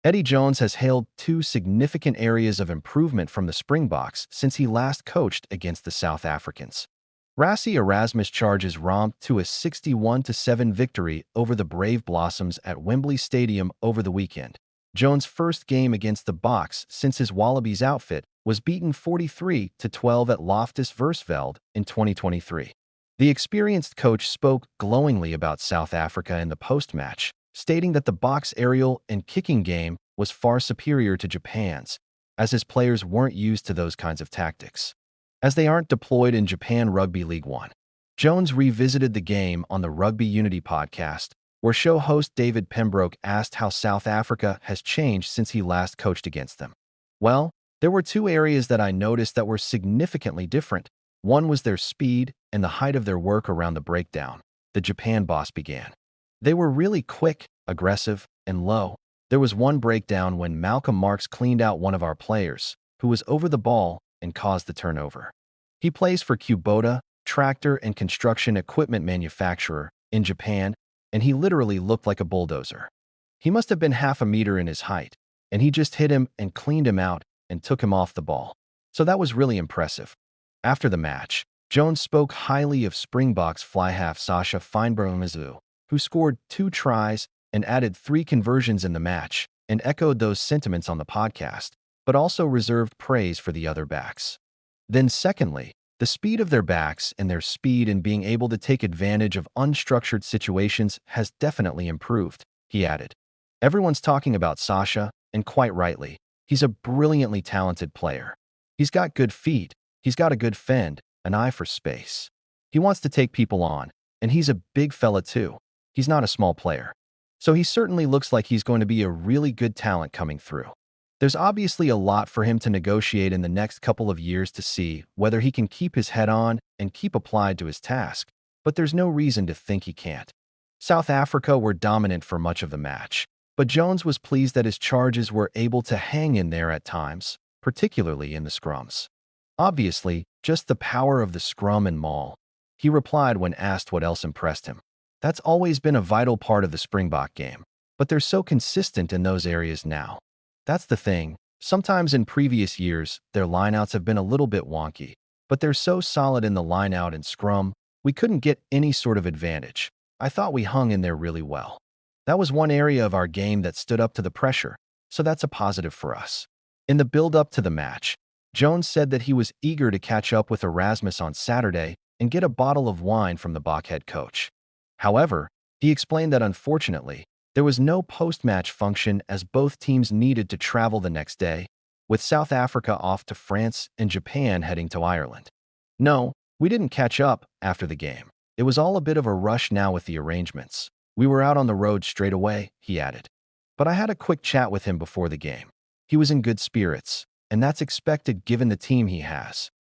Eddie Jones has hailed two significant areas of improvement from the Springboks since he last coached against the South Africans. Rassie Erasmus charges romped to a 61-7 victory over the Brave Blossoms at Wembley Stadium over the weekend. Jones' first game against the Boks since his Wallabies outfit was beaten 43-12 at Loftus Versfeld in 2023. The experienced coach spoke glowingly about South Africa in the post-match, stating that the Boks' aerial and kicking game was far superior to Japan's, as his players weren't used to those kinds of tactics, as they aren't deployed in Japan Rugby League One. Jones revisited the game on the Rugby Unity podcast, where show host David Pembroke asked how South Africa has changed since he last coached against them. Well, there were two areas that I noticed that were significantly different. One was their speed and the height of their work around the breakdown, the Japan boss began. They were really quick, aggressive, and low. There was one breakdown when Malcolm Marx cleaned out one of our players, who was over the ball and caused the turnover. He plays for Kubota, tractor and construction equipment manufacturer, in Japan, and he literally looked like a bulldozer. He must have been half a meter in his height, and he just hit him and cleaned him out and took him off the ball. So that was really impressive. After the match, Jones spoke highly of Springboks fly half Sasha Feinberg-Mizu, who scored 2 tries and added 3 conversions in the match, and echoed those sentiments on the podcast, but also reserved praise for the other backs. Then secondly, the speed of their backs and their speed in being able to take advantage of unstructured situations has definitely improved, he added. Everyone's talking about Sasha, and quite rightly. He's a brilliantly talented player. He's got good feet, he's got a good fend, an eye for space. He wants to take people on, and he's a big fella too. He's not a small player. So he certainly looks like he's going to be a really good talent coming through. There's obviously a lot for him to negotiate in the next couple of years to see whether he can keep his head on and keep applied to his task, but there's no reason to think he can't. South Africa were dominant for much of the match, but Jones was pleased that his charges were able to hang in there at times, particularly in the scrums. Obviously, just the power of the scrum and maul. He replied when asked what else impressed him. That's always been a vital part of the Springbok game, but they're so consistent in those areas now. That's the thing. Sometimes in previous years, their lineouts have been a little bit wonky, but they're so solid in the lineout and scrum, we couldn't get any sort of advantage. I thought we hung in there really well. That was one area of our game that stood up to the pressure, so that's a positive for us. In the build-up to the match, Jones said that he was eager to catch up with Erasmus on Saturday and get a bottle of wine from the Bok head coach. However, he explained that unfortunately, there was no post-match function as both teams needed to travel the next day, with South Africa off to France and Japan heading to Ireland. No, we didn't catch up after the game. It was all a bit of a rush now with the arrangements. We were out on the road straight away, he added. But I had a quick chat with him before the game. He was in good spirits, and that's expected given the team he has.